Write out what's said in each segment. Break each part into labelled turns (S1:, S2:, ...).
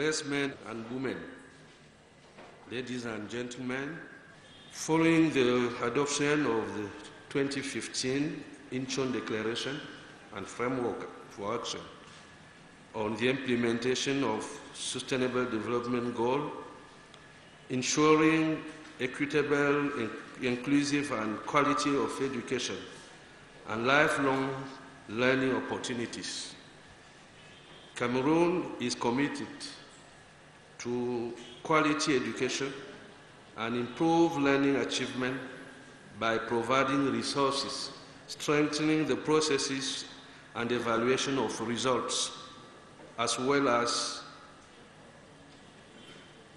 S1: address men and women. Ladies and gentlemen, following the adoption of the 2015 Incheon Declaration and Framework for Action on the implementation of Sustainable Development Goal, ensuring equitable, inclusive, and quality of education and lifelong learning opportunities. Cameroon is committed to quality education and improve learning achievement by providing resources, strengthening the processes and evaluation of results, as well as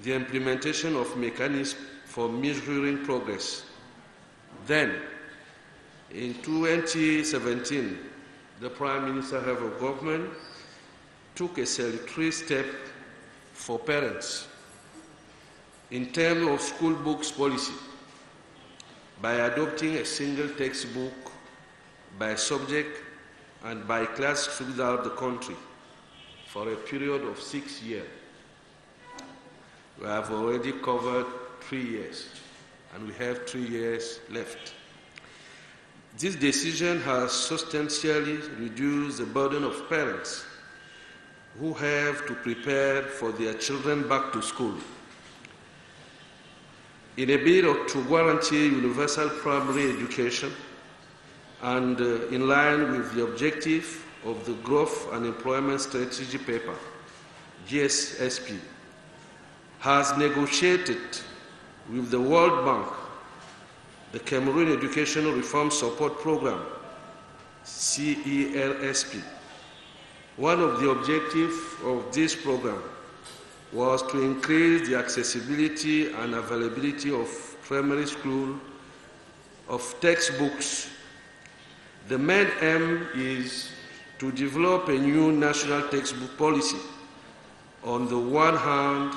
S1: the implementation of mechanisms for measuring progress. Then, in 2017, the Prime Minister Head of Government took a salutary step for parents in terms of school books policy by adopting a single textbook by subject and by class throughout the country for a period of 6 years. We have already covered 3 years, and we have 3 years left. This decision has substantially reduced the burden of parents who have to prepare for their children back to school. In a bid to guarantee universal primary education and in line with the objective of the Growth and Employment Strategy paper, GSSP, has negotiated with the World Bank the Cameroon Educational Reform Support Program, CERSP. One of the objectives of this program was to increase the accessibility and availability of primary school of textbooks. The main aim is to develop a new national textbook policy on the one hand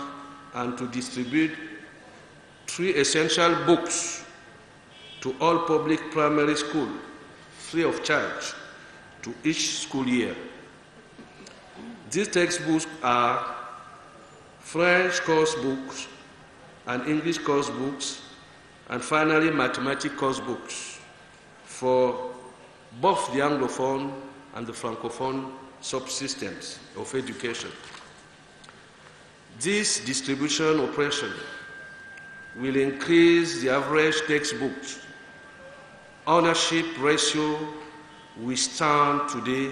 S1: and to distribute 3 essential books to all public primary schools free of charge to each school year. These textbooks are French course books and English course books, and finally mathematics course books for both the Anglophone and the Francophone subsystems of education. This distribution operation will increase the average textbooks ownership ratio. We stand today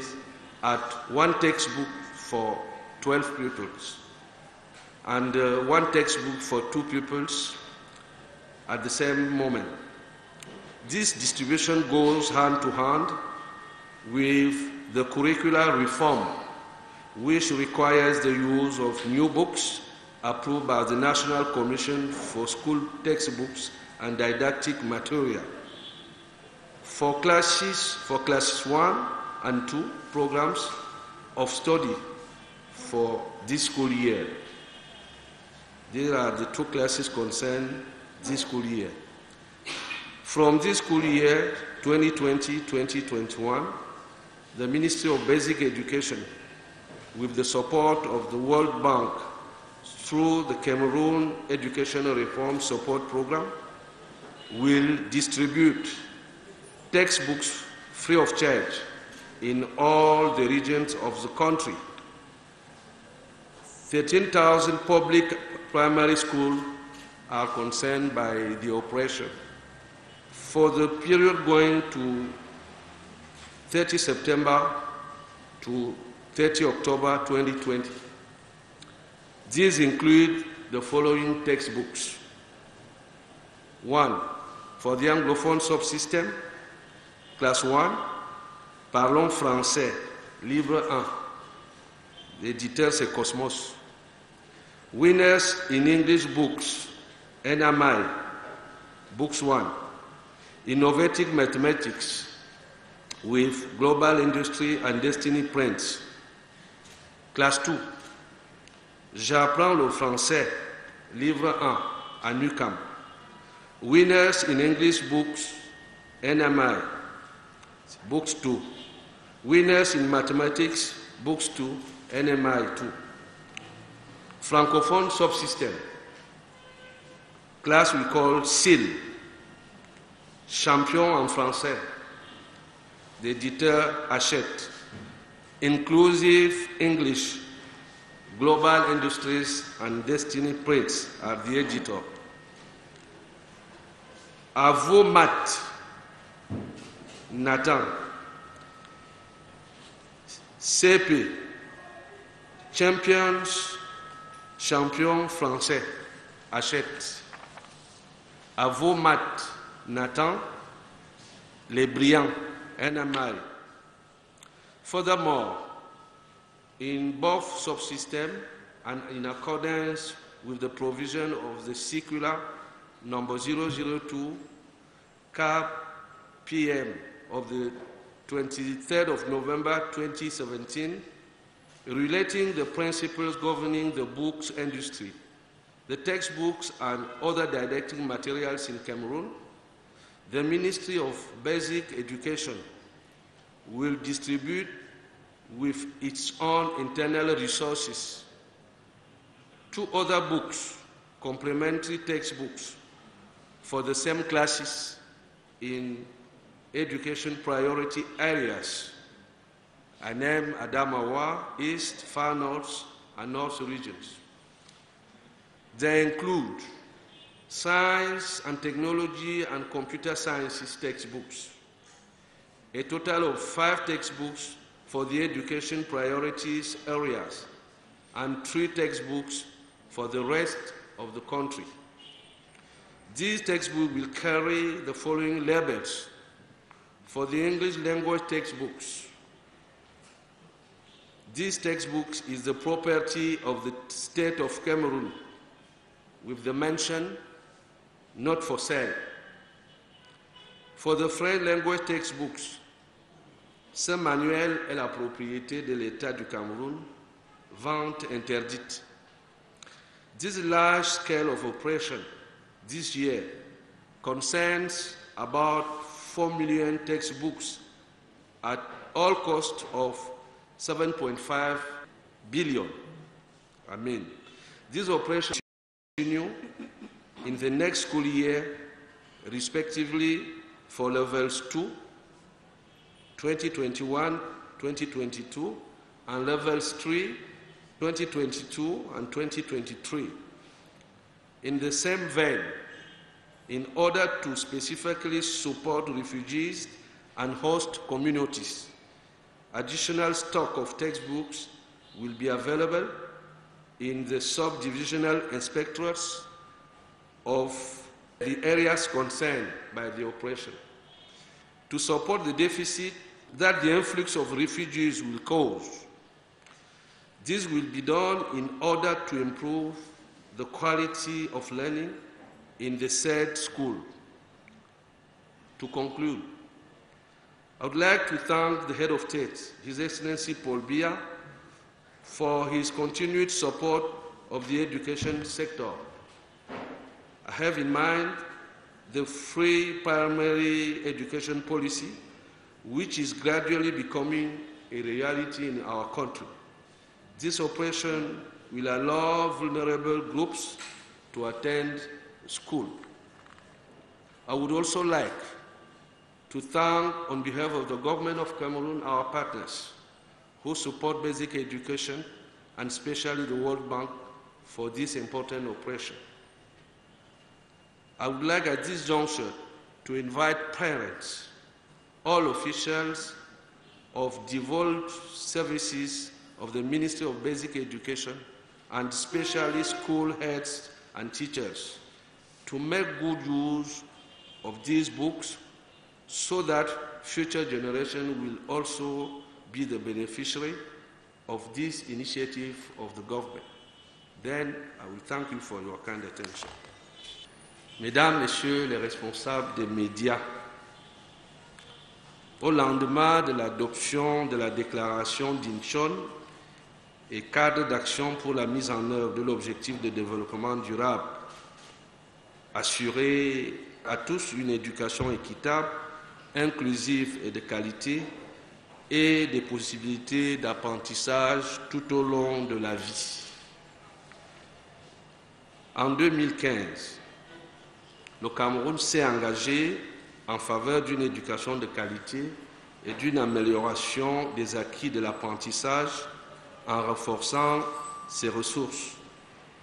S1: at 1 textbook for 12 pupils and 1 textbook for 2 pupils at the same moment. This distribution goes hand to hand with the curricular reform, which requires the use of new books approved by the National Commission for School Textbooks and Didactic Material. For classes 1 and 2 programs of study for this school year. These are the 2 classes concerned this school year. From this school year, 2020-2021, the Ministry of Basic Education, with the support of the World Bank through the Cameroon Educational Reform Support Program, will distribute textbooks free of charge in all the regions of the country. 13,000 public primary schools are concerned by the operation. For the period going to 30 September to 30 October 2020, these include the following textbooks. 1. For the Anglophone subsystem, Classe 1, Parlons français, Livre 1. L'éditeur, c'est Cosmos. Winners in English books, NMI, Books 1. Innovative Mathematics with Global Industry and Destiny Prints. Classe 2. J'apprends le français, Livre 1, à NUCAM. Winners in English books, NMI, Books 2. Winners in Mathematics, Books 2, NMI 2. francophone subsystem, class we call SIL, champion en français, d'éditeur Hachette, Inclusive English, Global Industries and Destiny Prints are the editor. Avomat, Nathan, CP, champion français, Hachette. Avomat, Nathan, Les Brillants, NMI. Furthermore, in both subsystems and in accordance with the provision of the circular number 002 CAP PM of the 23rd of November 2017 relating the principles governing the books industry, the textbooks and other didactic materials in Cameroon, the Ministry of Basic Education will distribute with its own internal resources 2 other books, complementary textbooks, for the same classes in education priority areas. I name Adamawa, East, Far North, and North regions. They include Science and Technology and Computer Sciences textbooks, a total of 5 textbooks for the education priorities areas, and 3 textbooks for the rest of the country. These textbooks will carry the following labels. For the English language textbooks, this textbook is the property of the state of Cameroon, with the mention, not for sale. For the French language textbooks, ce manuel est la propriété de l'État du Cameroun, vente interdite. This large scale of operation this year concerns about 4 million textbooks at all cost of 7.5 billion. This operation will continue in the next school year, respectively for levels 2, 2021-2022, and levels 3, 2022 and 2023. In the same vein, in order to specifically support refugees and host communities, additional stock of textbooks will be available in the subdivisional inspectorates of the areas concerned by the operation. To support the deficit that the influx of refugees will cause, this will be done in order to improve the quality of learning in the said school. To conclude, I would like to thank the Head of State, His Excellency Paul Biya, for his continued support of the education sector. I have in mind the free primary education policy, which is gradually becoming a reality in our country. This operation will allow vulnerable groups to attend school. I would also like to thank, on behalf of the government of Cameroon, our partners who support basic education, and especially the World Bank, for this important operation. I would like at this juncture to invite parents, all officials of devolved services of the Ministry of Basic Education, and especially school heads and teachers, to make good use of these books so that future generations will also be the beneficiary of this initiative of the government. Then I will thank you for your kind attention. Mesdames, Messieurs les responsables des médias, au lendemain de l'adoption de la déclaration d'Incheon et cadre d'action pour la mise en œuvre de l'objectif de développement durable, assurer à tous une éducation équitable, inclusive et de qualité, et des possibilités d'apprentissage tout au long de la vie. En 2015, le Cameroun s'est engagé en faveur d'une éducation de qualité et d'une amélioration des acquis de l'apprentissage en renforçant ses ressources,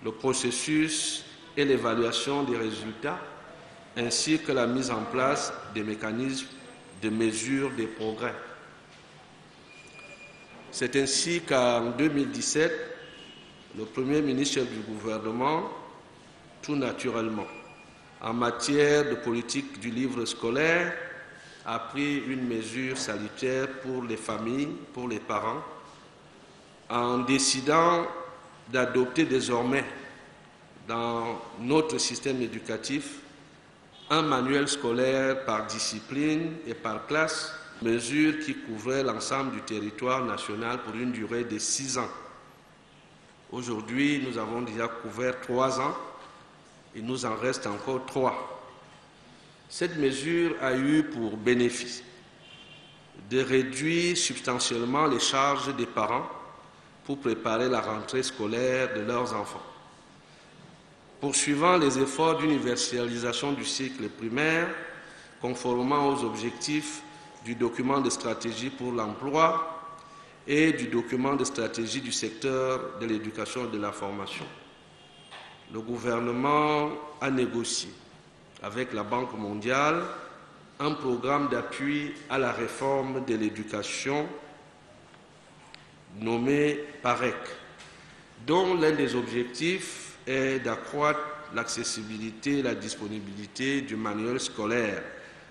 S1: le processus et l'évaluation des résultats, ainsi que la mise en place des mécanismes de mesure des progrès. C'est ainsi qu'en 2017, le Premier ministre du gouvernement, tout naturellement, en matière de politique du livre scolaire, a pris une mesure salutaire pour les familles, pour les parents, en décidant d'adopter désormais dans notre système éducatif un manuel scolaire par discipline et par classe, mesure qui couvrait l'ensemble du territoire national pour une durée de 6 ans. Aujourd'hui, nous avons déjà couvert 3 ans, il nous en reste encore 3. Cette mesure a eu pour bénéfice de réduire substantiellement les charges des parents pour préparer la rentrée scolaire de leurs enfants. Poursuivant les efforts d'universalisation du cycle primaire, conformément aux objectifs du document de stratégie pour l'emploi et du document de stratégie du secteur de l'éducation et de la formation, le gouvernement a négocié avec la Banque mondiale un programme d'appui à la réforme de l'éducation nommé PAREC, dont l'un des objectifs est d'accroître l'accessibilité et la disponibilité du manuel scolaire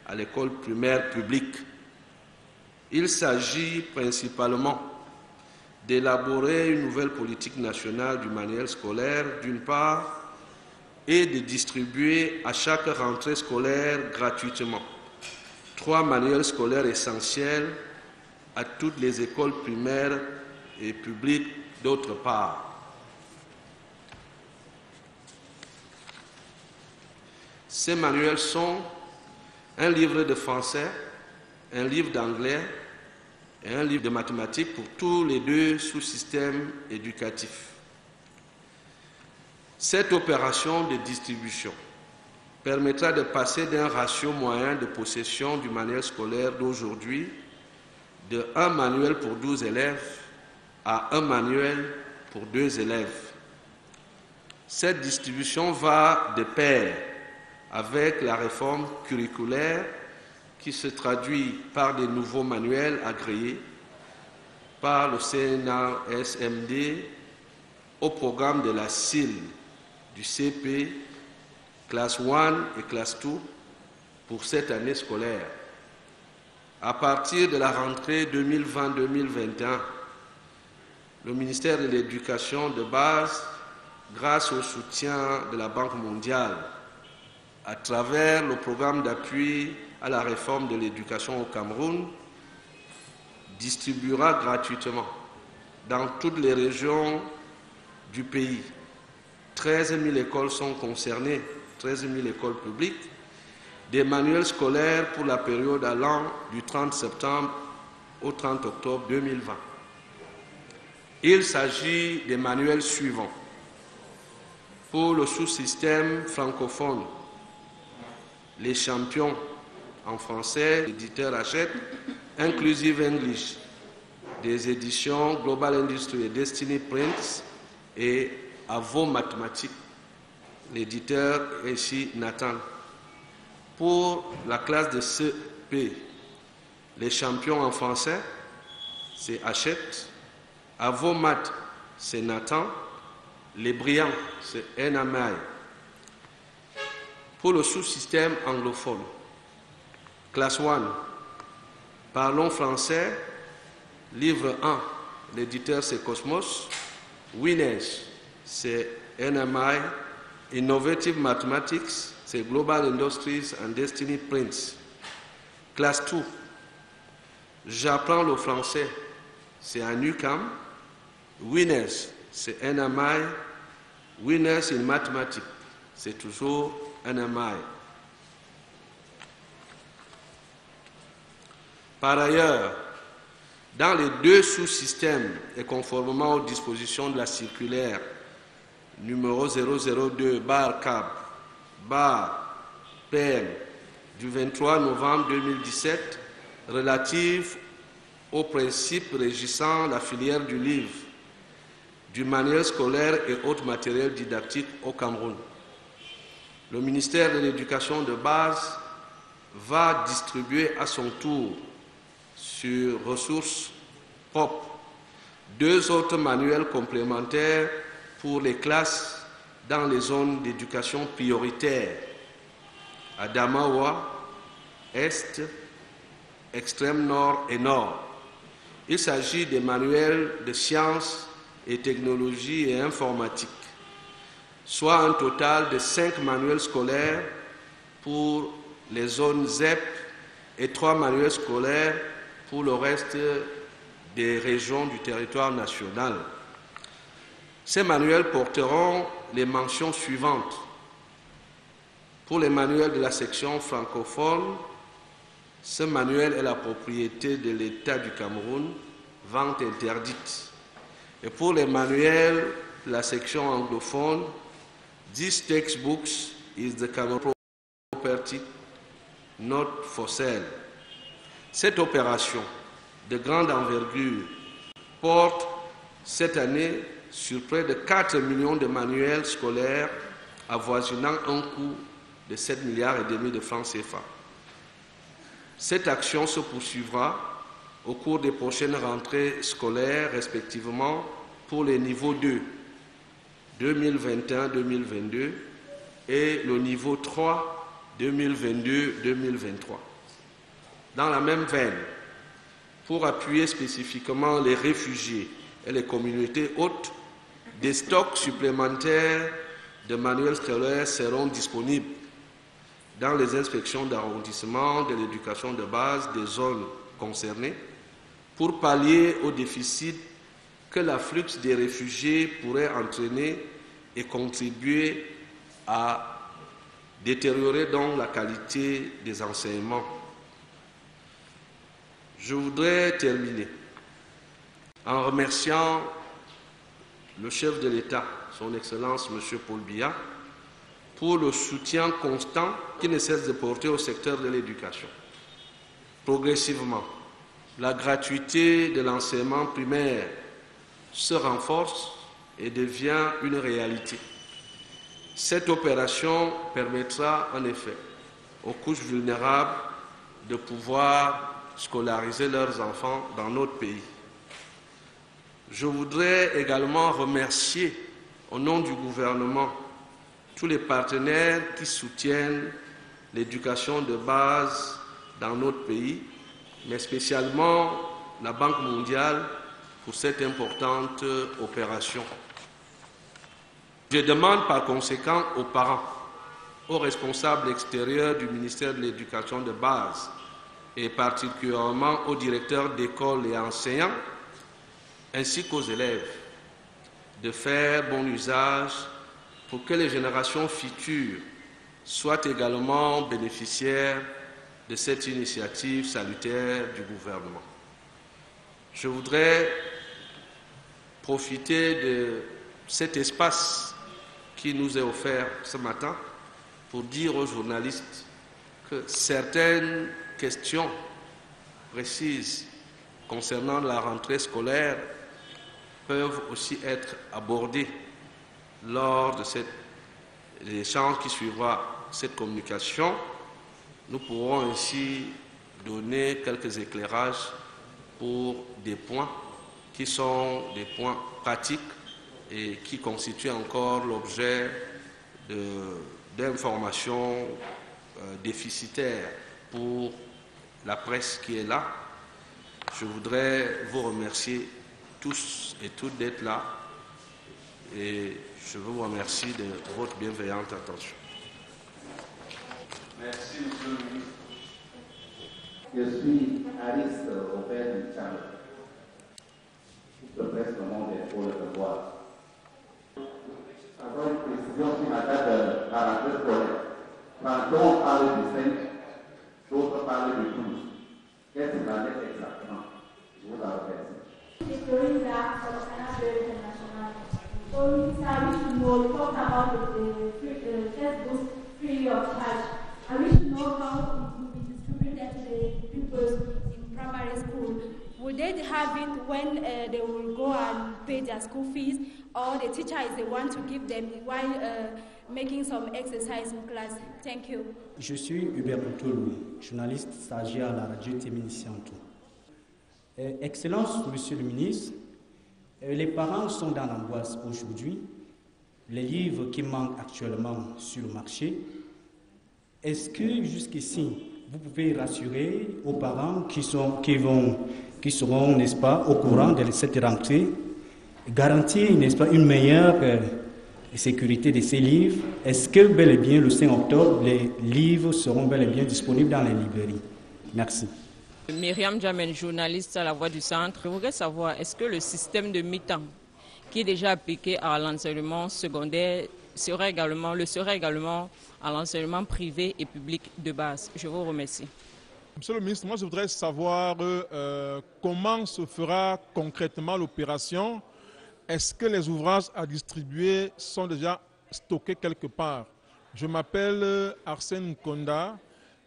S1: à l'école primaire publique. Il s'agit principalement d'élaborer une nouvelle politique nationale du manuel scolaire, d'une part, et de distribuer à chaque rentrée scolaire gratuitement 3 manuels scolaires essentiels à toutes les écoles primaires et publiques d'autre part. Ces manuels sont un livre de français, un livre d'anglais et un livre de mathématiques pour tous les 2 sous-systèmes éducatifs. Cette opération de distribution permettra de passer d'un ratio moyen de possession du manuel scolaire d'aujourd'hui de 1 manuel pour 12 élèves à 1 manuel pour 2 élèves. Cette distribution va de pair avec la réforme curriculaire qui se traduit par des nouveaux manuels agréés par le CNRSMD au programme de la CIL du CP, classe 1 et classe 2 pour cette année scolaire. À partir de la rentrée 2020-2021, le ministère de l'Éducation de base, grâce au soutien de la Banque mondiale, à travers le programme d'appui à la réforme de l'éducation au Cameroun, distribuera gratuitement dans toutes les régions du pays. 13 000 écoles sont concernées, 13 000 écoles publiques, des manuels scolaires pour la période allant du 30 septembre au 30 octobre 2020. Il s'agit des manuels suivants. Pour le sous-système francophone, les champions en français, l'éditeur Hachette, Inclusive English, des éditions Global Industry et Destiny Prints, et à vos mathématiques, l'éditeur ici Nathan. Pour la classe de CP, les champions en français, c'est Hachette. À vos maths, c'est Nathan. Les brillants, c'est NMI. Pour le sous-système anglophone, classe 1, parlons français, livre 1, l'éditeur c'est Cosmos. Winners, c'est NMI. Innovative Mathematics, c'est Global Industries and Destiny Prints. Classe 2, j'apprends le français, c'est un UQAM. Winners, c'est NMI. Winners in Mathematics, c'est toujours NMI. Par ailleurs, dans les 2 sous-systèmes et conformément aux dispositions de la circulaire numéro 002/CAB/PM du 23 novembre 2017 relative aux principes régissant la filière du livre, du manuel scolaire et autres matériels didactiques au Cameroun. Le ministère de l'Éducation de base va distribuer à son tour, sur ressources propres, 2 autres manuels complémentaires pour les classes dans les zones d'éducation prioritaire, à Damawa, Est, extrême nord et nord. Il s'agit des manuels de sciences et technologies et informatique, soit un total de 5 manuels scolaires pour les zones ZEP et 3 manuels scolaires pour le reste des régions du territoire national. Ces manuels porteront les mentions suivantes. Pour les manuels de la section francophone, ce manuel est la propriété de l'État du Cameroun, vente interdite. Et pour les manuels de la section anglophone, this textbooks is the Cameroon property, not for sale. Cette opération de grande envergure porte cette année sur près de 4 millions de manuels scolaires avoisinant un coût de 7,5 milliards de francs CFA. Cette action se poursuivra au cours des prochaines rentrées scolaires, respectivement pour les niveaux 2, 2021-2022, et le niveau 3, 2022-2023. Dans la même veine, pour appuyer spécifiquement les réfugiés et les communautés hôtes, des stocks supplémentaires de manuels scolaires seront disponibles dans les inspections d'arrondissement de l'éducation de base des zones concernées pour pallier au déficit que l'afflux des réfugiés pourrait entraîner et contribuer à détériorer donc la qualité des enseignements. Je voudrais terminer en remerciant le chef de l'État, son Excellence M. Paul Biya, pour le soutien constant qu'il ne cesse de porter au secteur de l'éducation. Progressivement, la gratuité de l'enseignement primaire se renforce et devient une réalité. Cette opération permettra en effet aux couches vulnérables de pouvoir scolariser leurs enfants dans notre pays. Je voudrais également remercier, au nom du gouvernement, tous les partenaires qui soutiennent l'éducation de base dans notre pays, mais spécialement la Banque mondiale pour cette importante opération. Je demande par conséquent aux parents, aux responsables extérieurs du ministère de l'Éducation de base et particulièrement aux directeurs d'école et enseignants, ainsi qu'aux élèves, de faire bon usage pour que les générations futures soient également bénéficiaires de cette initiative salutaire du gouvernement. Je voudrais profiter de cet espace qui nous est offert ce matin pour dire aux journalistes que certaines questions précises concernant la rentrée scolaire peuvent aussi être abordées lors de l'échange qui suivra cette communication. Nous pourrons ainsi donner quelques éclairages pour des points qui sont des points pratiques et qui constituent encore l'objet d'informations déficitaires pour la presse qui est là. Je voudrais vous remercier tous et toutes d'être là et je vous remercie de votre bienveillante attention.
S2: Merci, Monsieur le Ministre. Je suis Ariste Robert Michal. Je presse le monde pour le devoir. Avant une précision sur la date de la rentrée scolaire. Tantôt on parle du 5, d'autres parlent du 12. Qu'est-ce qu'il en est exactement? Je vous en remercie.
S3: Victorine Dar, sur le canal de l'International. So, sir, we should know, we talked about the textbooks free of charge. And we should know how it will be distributed to the pupils in primary school. Will they have it when they will go and pay their school fees, or the teacher is the one to give them while making some exercise in class? Thank you.
S4: Je suis Hubert Boutoloui, journaliste stagiaire à la radio Téménicianto. Excellence, Monsieur le ministre, les parents sont dans l'angoisse aujourd'hui. Les livres qui manquent actuellement sur le marché, est-ce que jusqu'ici, vous pouvez rassurer aux parents qui seront, n'est-ce pas, au courant de cette rentrée, garantir, n'est-ce pas, une meilleure sécurité de ces livres? Est-ce que bel et bien le 5 octobre, les livres seront bel et bien disponibles dans les librairies? Merci.
S5: Myriam Djamel, journaliste à La Voix du Centre. Je voudrais savoir, est-ce que le système de mi-temps qui est déjà appliqué à l'enseignement secondaire le serait également à l'enseignement privé et public de base? Je vous remercie.
S6: Monsieur le ministre, moi je voudrais savoir comment se fera concrètement l'opération. Est-ce que les ouvrages à distribuer sont déjà stockés quelque part? Je m'appelle Arsène Nkonda,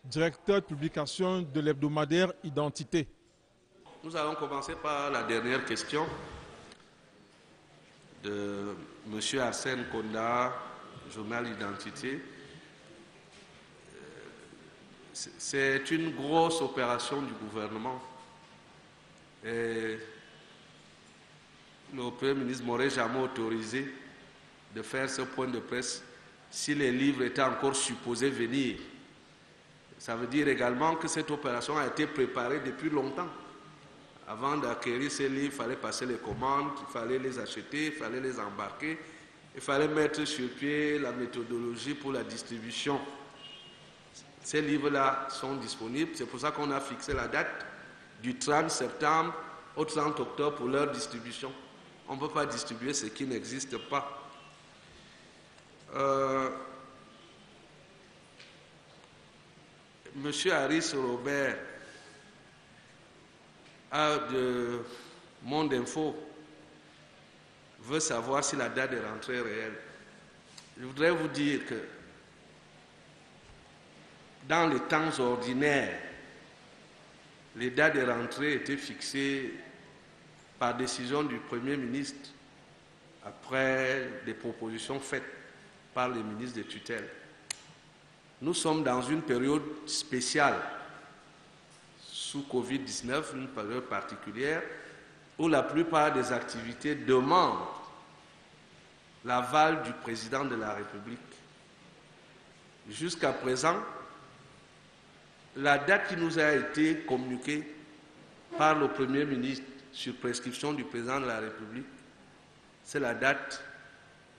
S6: directeur de publication de l'hebdomadaire Identité.
S1: Nous allons commencer par la dernière question de M. Arsène Nkonda, journal Identité. C'est une grosse opération du gouvernement. Et le Premier ministre m'aurait jamais autorisé de faire ce point de presse si les livres étaient encore supposés venir. Ça veut dire également que cette opération a été préparée depuis longtemps. Avant d'acquérir ces livres, il fallait passer les commandes, il fallait les acheter, il fallait les embarquer, il fallait mettre sur pied la méthodologie pour la distribution. Ces livres-là sont disponibles, c'est pour ça qu'on a fixé la date du 30 septembre au 30 octobre pour leur distribution. On ne peut pas distribuer ce qui n'existe pas. Monsieur Harris Robert de Monde Info veut savoir si la date de rentrée est réelle. Je voudrais vous dire que dans les temps ordinaires, les dates de rentrée étaient fixées par décision du Premier ministre après des propositions faites par les ministres de tutelle. Nous sommes dans une période spéciale sous Covid-19, une période particulière, où la plupart des activités demandent l'aval du président de la République. Jusqu'à présent, la date qui nous a été communiquée par le Premier ministre sur prescription du président de la République, c'est la date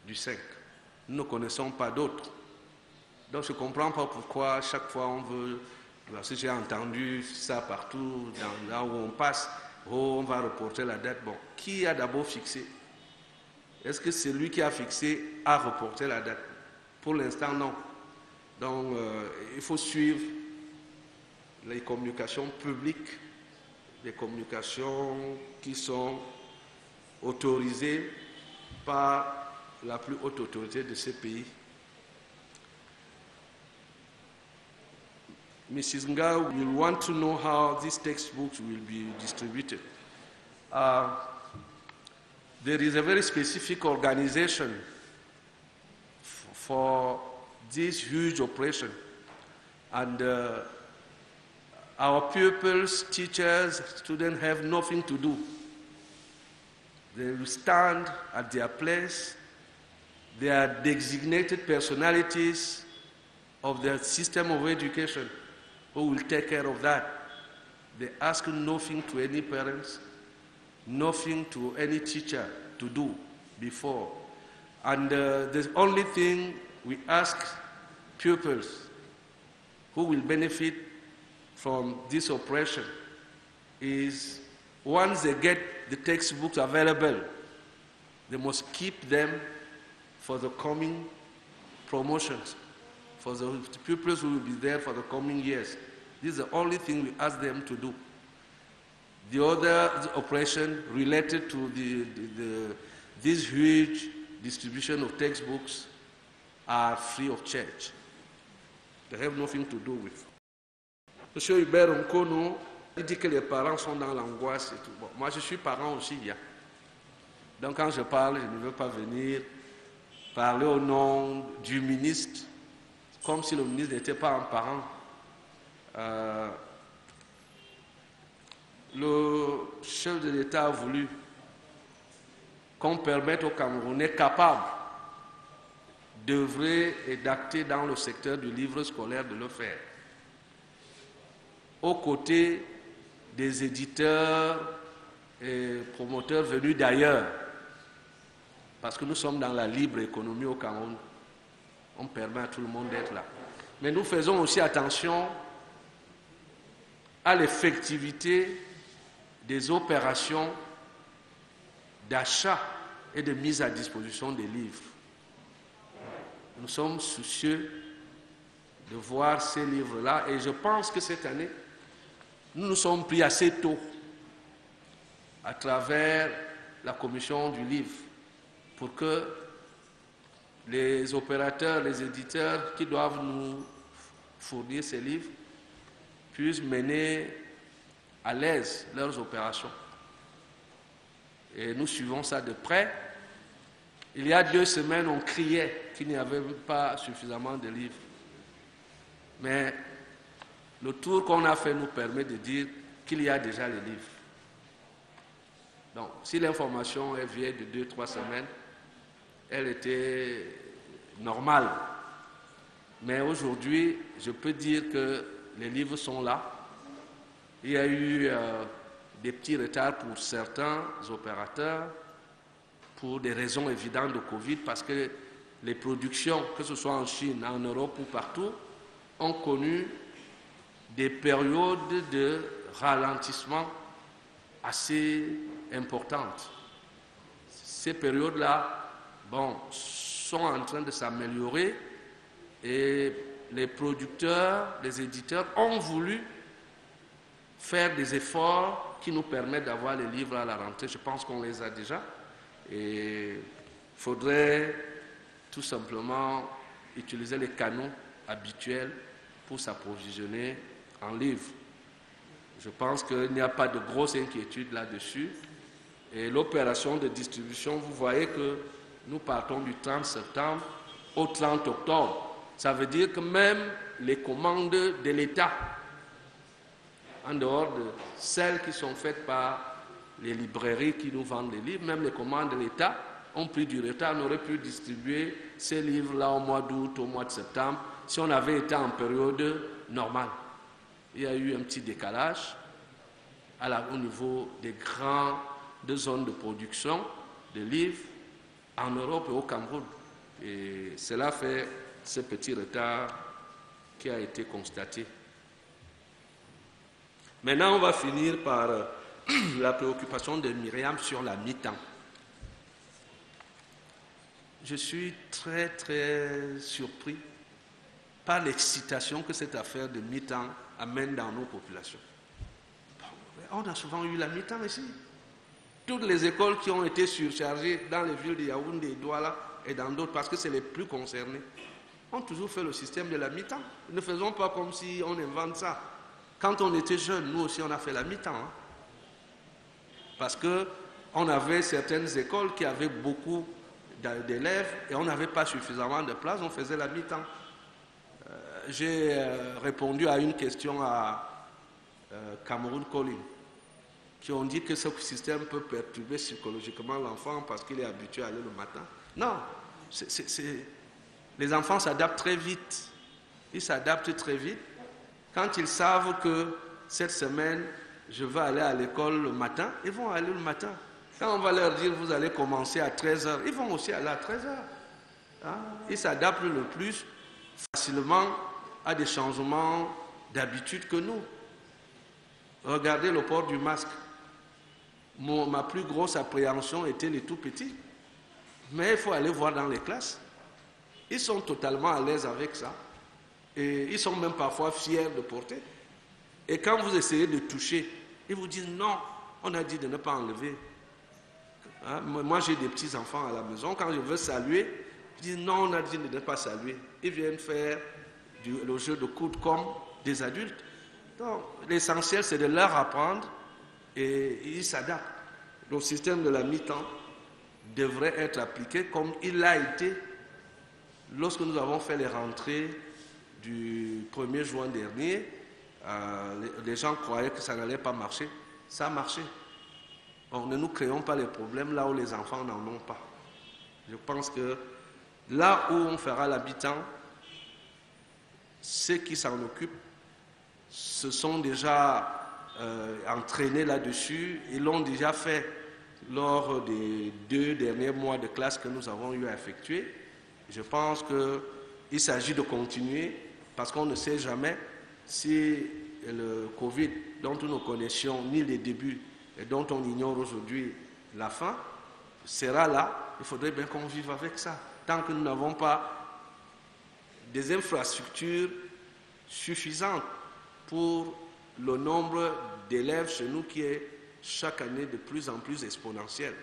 S1: du 5. Nous ne connaissons pas d'autres. Donc je ne comprends pas pourquoi à chaque fois on veut, parce que j'ai entendu ça partout, là où on passe, oh, on va reporter la date. Bon, qui a d'abord fixé? Est-ce que celui qui a fixé a reporté la date? Pour l'instant, non. Donc il faut suivre les communications publiques, les communications qui sont autorisées par la plus haute autorité de ce pays. Mrs. Nga will want to know how these textbooks will be distributed. There is a very specific organization for this huge operation, and our pupils, teachers, students have nothing to do. They will stand at their place. They are designated personalities of the system of education who will take care of that. They ask nothing to any parents, nothing to any teacher to do before. And the only thing we ask pupils who will benefit from this operation is once they get the textbooks available, they must keep them for the coming promotions, for the pupils who will be there for the coming years. This is the only thing we ask them to do. The other operation related to this huge distribution of textbooks are free of charge. They have nothing to do with. Monsieur Hubert Nkono, il dit que les parents sont dans l'angoisse et tout. Bon, moi, je suis parent aussi, hein. Donc, quand je parle, je ne veux pas venir parler au nom du ministre, comme si le ministre n'était pas un parent. Le chef de l'État a voulu qu'on permette aux Camerounais capables d'œuvrer et d'acter dans le secteur du livre scolaire de le faire, aux côtés des éditeurs et promoteurs venus d'ailleurs, parce que nous sommes dans la libre économie au Cameroun. On permet à tout le monde d'être là. Mais nous faisons aussi attention à l'effectivité des opérations d'achat et de mise à disposition des livres. Nous sommes soucieux de voir ces livres-là et je pense que cette année, nous nous sommes pris assez tôt à travers la commission du livre pour que les opérateurs, les éditeurs qui doivent nous fournir ces livres puissent mener à l'aise leurs opérations. Et nous suivons ça de près. Il y a 2 semaines, on criait qu'il n'y avait pas suffisamment de livres. Mais le tour qu'on a fait nous permet de dire qu'il y a déjà les livres. Donc, si l'information est vieille de 2-3 semaines, elle était normale. Mais aujourd'hui, je peux dire que les livres sont là. Il y a eu des petits retards pour certains opérateurs, pour des raisons évidentes de Covid, parce que les productions, que ce soit en Chine, en Europe ou partout, ont connu des périodes de ralentissement assez importantes. Ces périodes-là, bon, sont en train de s'améliorer et les producteurs, les éditeurs ont voulu faire des efforts qui nous permettent d'avoir les livres à la rentrée. Je pense qu'on les a déjà. Et il faudrait tout simplement utiliser les canaux habituels pour s'approvisionner en livres. Je pense qu'il n'y a pas de grosse inquiétude là-dessus. Et l'opération de distribution, vous voyez que nous partons du 30 septembre au 30 octobre. Ça veut dire que même les commandes de l'État, en dehors de celles qui sont faites par les librairies qui nous vendent les livres, même les commandes de l'État ont pris du retard. On aurait pu distribuer ces livres-là au mois d'août, au mois de septembre, si on avait été en période normale. Il y a eu un petit décalage au niveau des grandes zones de production de livres en Europe et au Cameroun. Et cela fait ce petit retard qui a été constaté. Maintenant, on va finir par la préoccupation de Myriam sur la mi-temps. Je suis très, très surpris par l'excitation que cette affaire de mi-temps amène dans nos populations. On a souvent eu la mi-temps ici. Toutes les écoles qui ont été surchargées dans les villes de Yaoundé, Douala et dans d'autres, parce que c'est les plus concernés, ont toujours fait le système de la mi-temps. Ne faisons pas comme si on invente ça. Quand on était jeunes, nous aussi, on a fait la mi-temps. Hein? Parce qu'on avait certaines écoles qui avaient beaucoup d'élèves et on n'avait pas suffisamment de place, on faisait la mi-temps. J'ai répondu à une question à Cameroun Calling, qui ont dit que ce système peut perturber psychologiquement l'enfant parce qu'il est habitué à aller le matin. Non, les enfants s'adaptent très vite. Ils s'adaptent très vite. Quand ils savent que cette semaine, je vais aller à l'école le matin, ils vont aller le matin. Quand on va leur dire, vous allez commencer à 13h, ils vont aussi aller à 13h. Hein? Ils s'adaptent le plus facilement à des changements d'habitude que nous. Regardez le port du masque. Ma plus grosse appréhension était les tout petits. Mais il faut aller voir dans les classes. Ils sont totalement à l'aise avec ça. Et ils sont même parfois fiers de porter. Et quand vous essayez de toucher, ils vous disent non, on a dit de ne pas enlever. Hein? Moi, j'ai des petits-enfants à la maison. Quand je veux saluer, je dis non, on a dit de ne pas saluer. Ils viennent faire le jeu de coude comme des adultes. Donc, l'essentiel, c'est de leur apprendre et ils s'adaptent. Le système de la mi-temps devrait être appliqué comme il l'a été lorsque nous avons fait les rentrées du 1er juin dernier. Les gens croyaient que ça n'allait pas marcher. Ça a marché. Bon, ne nous créons pas les problèmes là où les enfants n'en ont pas. Je pense que là où on fera l'habitant, ceux qui s'en occupent se sont déjà entraînés là-dessus. Ils l'ont déjà fait lors des 2 derniers mois de classe que nous avons eu à effectuer. Je pense qu'il s'agit de continuer parce qu'on ne sait jamais si le Covid, dont nous ne connaissions ni les débuts et dont on ignore aujourd'hui la fin, sera là. Il faudrait bien qu'on vive avec ça. Tant que nous n'avons pas des infrastructures suffisantes pour le nombre d'élèves chez nous qui est chaque année de plus en plus exponentiel,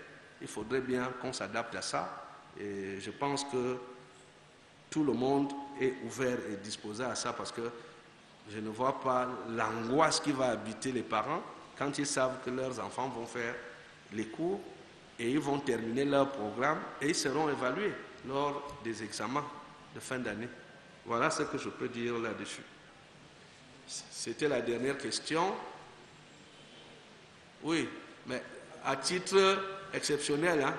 S1: il faudrait bien qu'on s'adapte à ça. Et je pense que tout le monde est ouvert et disposé à ça parce que je ne vois pas l'angoisse qui va habiter les parents quand ils savent que leurs enfants vont faire les cours et ils vont terminer leur programme et ils seront évalués lors des examens de fin d'année. Voilà ce que je peux dire là-dessus. C'était la dernière question. Oui, mais à titre exceptionnel. Hein?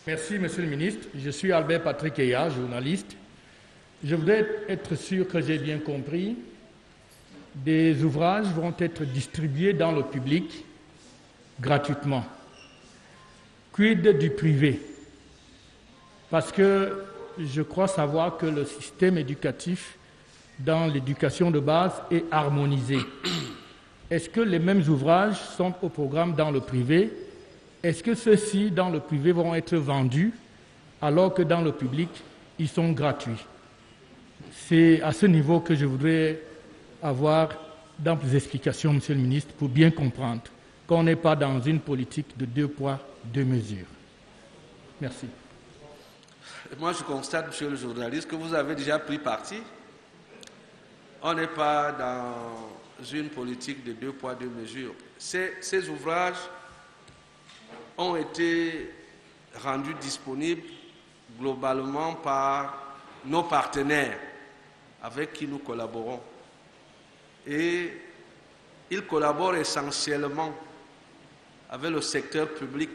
S7: Merci, Monsieur le Ministre. Je suis Albert Patrick Eya, journaliste. Je voudrais être sûr que j'ai bien compris. Des ouvrages vont être distribués dans le public gratuitement. Quid du privé? Parce que je crois savoir que le système éducatif dans l'éducation de base est harmonisé. Est-ce que les mêmes ouvrages sont au programme dans le privé? Est-ce que ceux-ci, dans le privé, vont être vendus alors que dans le public, ils sont gratuits? C'est à ce niveau que je voudrais avoir d'amples explications, Monsieur le Ministre, pour bien comprendre qu'on n'est pas dans une politique de 2 poids, 2 mesures. Merci.
S1: Moi, je constate, Monsieur le journaliste, que vous avez déjà pris parti. On n'est pas dans une politique de 2 poids, 2 mesures. Ces ouvrages ont été rendus disponibles globalement par nos partenaires avec qui nous collaborons. Et ils collaborent essentiellement avec le secteur public.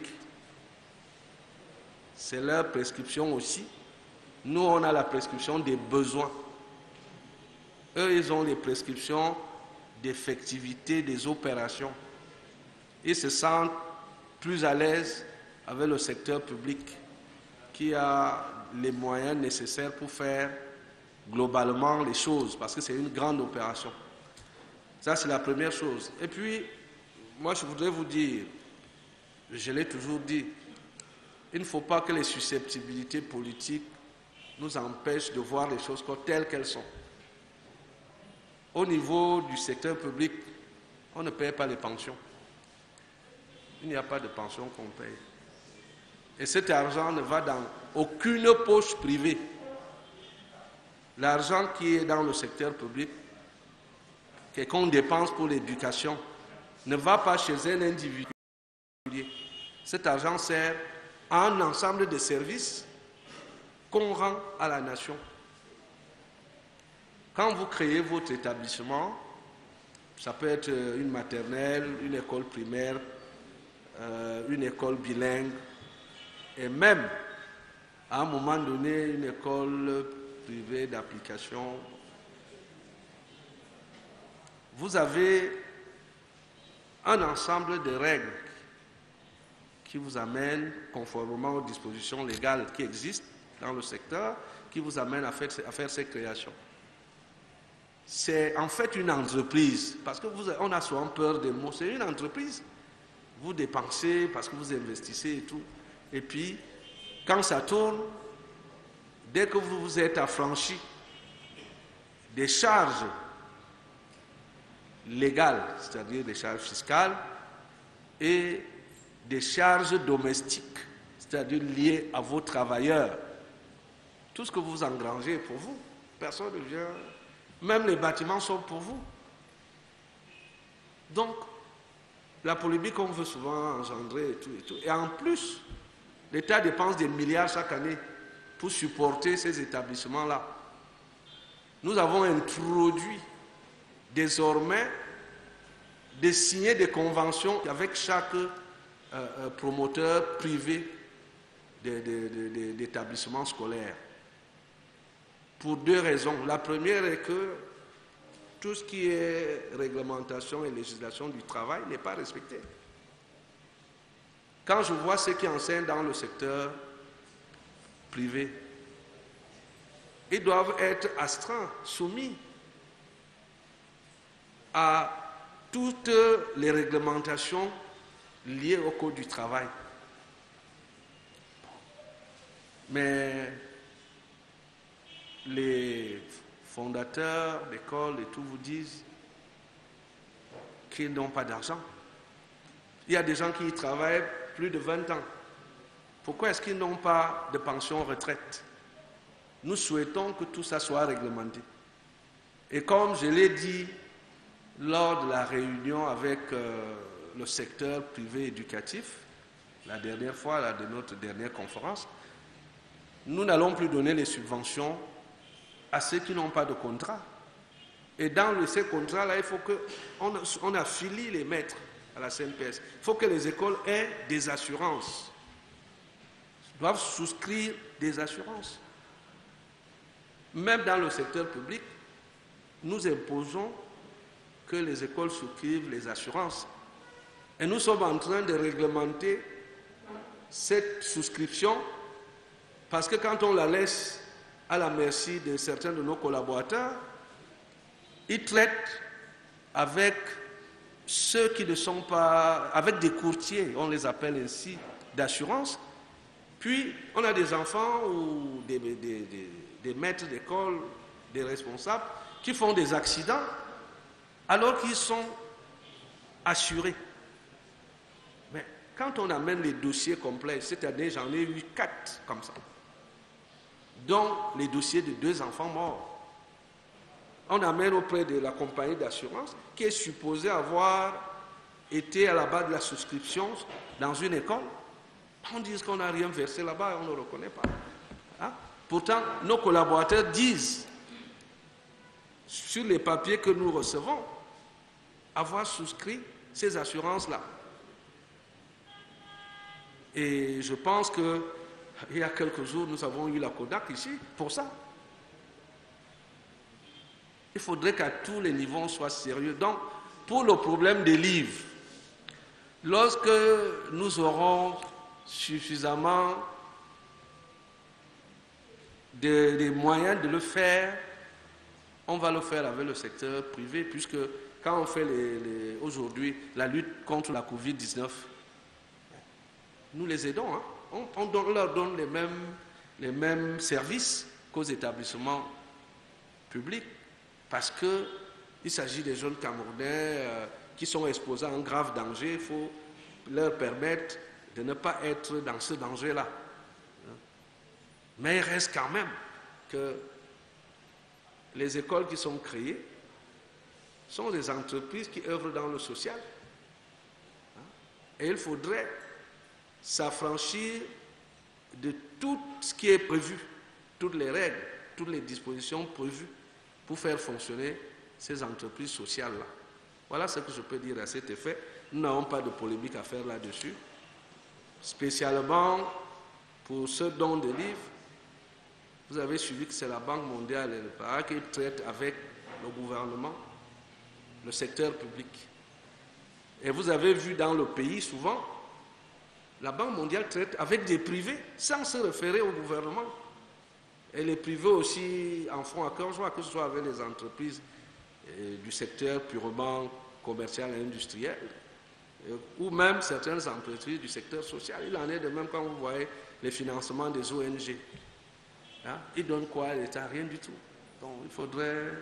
S1: C'est leur prescription aussi. Nous, on a la prescription des besoins. Eux, ils ont les prescriptions d'effectivité des opérations. Ils se sentent plus à l'aise avec le secteur public qui a les moyens nécessaires pour faire globalement les choses, parce que c'est une grande opération. Ça, c'est la première chose. Et puis, moi, je voudrais vous dire, je l'ai toujours dit, il ne faut pas que les susceptibilités politiques nous empêchent de voir les choses telles qu'elles sont. Au niveau du secteur public, on ne paye pas les pensions. Il n'y a pas de pension qu'on paye. Et cet argent ne va dans aucune poche privée. L'argent qui est dans le secteur public, qu'on dépense pour l'éducation, ne va pas chez un individu. Cet argent sert à un ensemble de services qu'on rend à la nation. Quand vous créez votre établissement, ça peut être une maternelle, une école primaire, une école bilingue, et même, à un moment donné, une école privée d'application. Vous avez un ensemble de règles qui vous amènent, conformément aux dispositions légales qui existent dans le secteur, qui vous amènent à faire ces créations. C'est en fait une entreprise, parce qu'on a souvent peur des mots, c'est une entreprise. Vous dépensez parce que vous investissez et tout. Et puis, quand ça tourne, dès que vous vous êtes affranchi des charges légales, c'est-à-dire des charges fiscales, et des charges domestiques, c'est-à-dire liées à vos travailleurs. Tout ce que vous engrangez est pour vous. Personne ne vient. Même les bâtiments sont pour vous. Donc, la polémique qu'on veut souvent engendrer et tout et tout. Et en plus, l'État dépense des milliards chaque année pour supporter ces établissements-là. Nous avons introduit désormais de signer des conventions avec chaque promoteur privé d'établissements scolaires. Pour deux raisons. La première est que tout ce qui est réglementation et législation du travail n'est pas respecté. Quand je vois ceux qui enseignent dans le secteur privé, ils doivent être astreints, soumis à toutes les réglementations liées au code du travail. Mais les fondateurs d'écoles et tout vous disent qu'ils n'ont pas d'argent. Il y a des gens qui y travaillent plus de 20 ans. Pourquoi est-ce qu'ils n'ont pas de pension retraite? Nous souhaitons que tout ça soit réglementé. Et comme je l'ai dit lors de la réunion avec le secteur privé éducatif, la dernière fois, lors de notre dernière conférence, nous n'allons plus donner les subventions à ceux qui n'ont pas de contrat. Et dans ces contrats-là, il faut qu'on affilie les maîtres à la CNPS. Il faut que les écoles aient des assurances. Ils doivent souscrire des assurances. Même dans le secteur public, nous imposons que les écoles souscrivent les assurances. Et nous sommes en train de réglementer cette souscription parce que quand on la laisse à la merci de certains de nos collaborateurs, ils traitent avec ceux qui ne sont pas, avec des courtiers, on les appelle ainsi, d'assurance. Puis, on a des enfants ou des maîtres d'école, des responsables, qui font des accidents alors qu'ils sont assurés. Mais quand on amène les dossiers complets, cette année, j'en ai eu 4 comme ça, dont les dossiers de 2 enfants morts. On amène auprès de la compagnie d'assurance qui est supposée avoir été à la base de la souscription dans une école. On dit qu'on n'a rien versé là-bas et on ne le reconnaît pas. Hein? Pourtant, nos collaborateurs disent, sur les papiers que nous recevons, avoir souscrit ces assurances-là. Et je pense qu'il y a quelques jours, nous avons eu la Kodak ici pour ça. Il faudrait qu'à tous les niveaux on soit sérieux. Donc, pour le problème des livres, lorsque nous aurons suffisamment des moyens de le faire, on va le faire avec le secteur privé, puisque quand on fait aujourd'hui la lutte contre la Covid-19, nous les aidons. Hein? On leur donne les mêmes services qu'aux établissements publics, parce qu'il s'agit des jeunes Camerounais qui sont exposés à un grave danger. Il faut leur permettre de ne pas être dans ce danger-là. Mais il reste quand même que les écoles qui sont créées sont des entreprises qui œuvrent dans le social. Et il faudrait s'affranchir de tout ce qui est prévu, toutes les règles, toutes les dispositions prévues pour faire fonctionner ces entreprises sociales-là. Voilà ce que je peux dire à cet effet. Nous n'avons pas de polémique à faire là-dessus. Spécialement pour ce don de livres, vous avez suivi que c'est la Banque mondiale et le PAA qui traitent avec le gouvernement, le secteur public. Et vous avez vu dans le pays souvent, la Banque mondiale traite avec des privés sans se référer au gouvernement. Et les privés aussi en font à cœur joie, que ce soit avec les entreprises du secteur purement commercial et industriel, ou même certaines entreprises du secteur social. Il en est de même quand vous voyez les financements des ONG. Hein? Ils donnent quoi à l'État? Rien du tout. Donc il faudrait,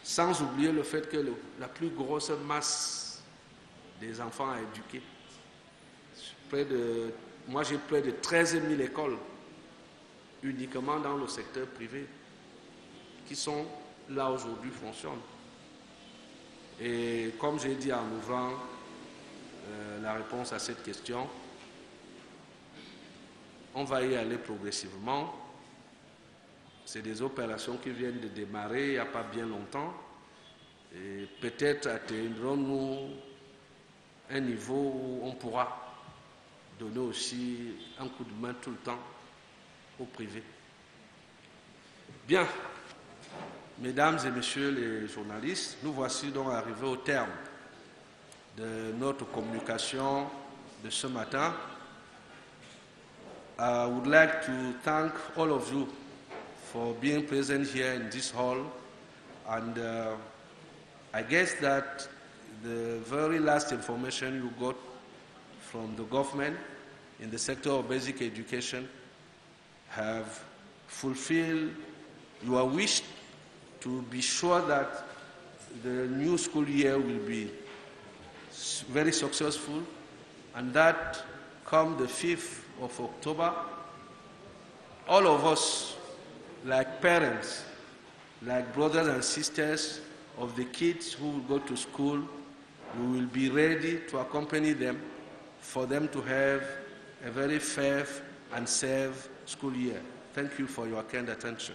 S1: sans oublier le fait que la plus grosse masse des enfants à éduquer moi j'ai près de 13 000 écoles uniquement dans le secteur privé qui sont là aujourd'hui, fonctionnent. Et comme j'ai dit en ouvrant la réponse à cette question, on va y aller progressivement. C'est des opérations qui viennent de démarrer il n'y a pas bien longtemps. Et peut-être atteindrons-nous un niveau où on pourra donner aussi un coup de main tout le temps au privé. Bien, mesdames et messieurs les journalistes, nous voici donc arrivés au terme de notre communication de ce matin. I would like to thank all of you for being present here in this hall, and I guess that the very last information you got from the government in the sector of basic education have fulfilled your wish to be sure that the new school year will be very successful, and that come the 5th of October, all of us, like parents, like brothers and sisters of the kids who will go to school, we will be ready to accompany them for them to have a very fair and safe school year. Thank you for your kind attention.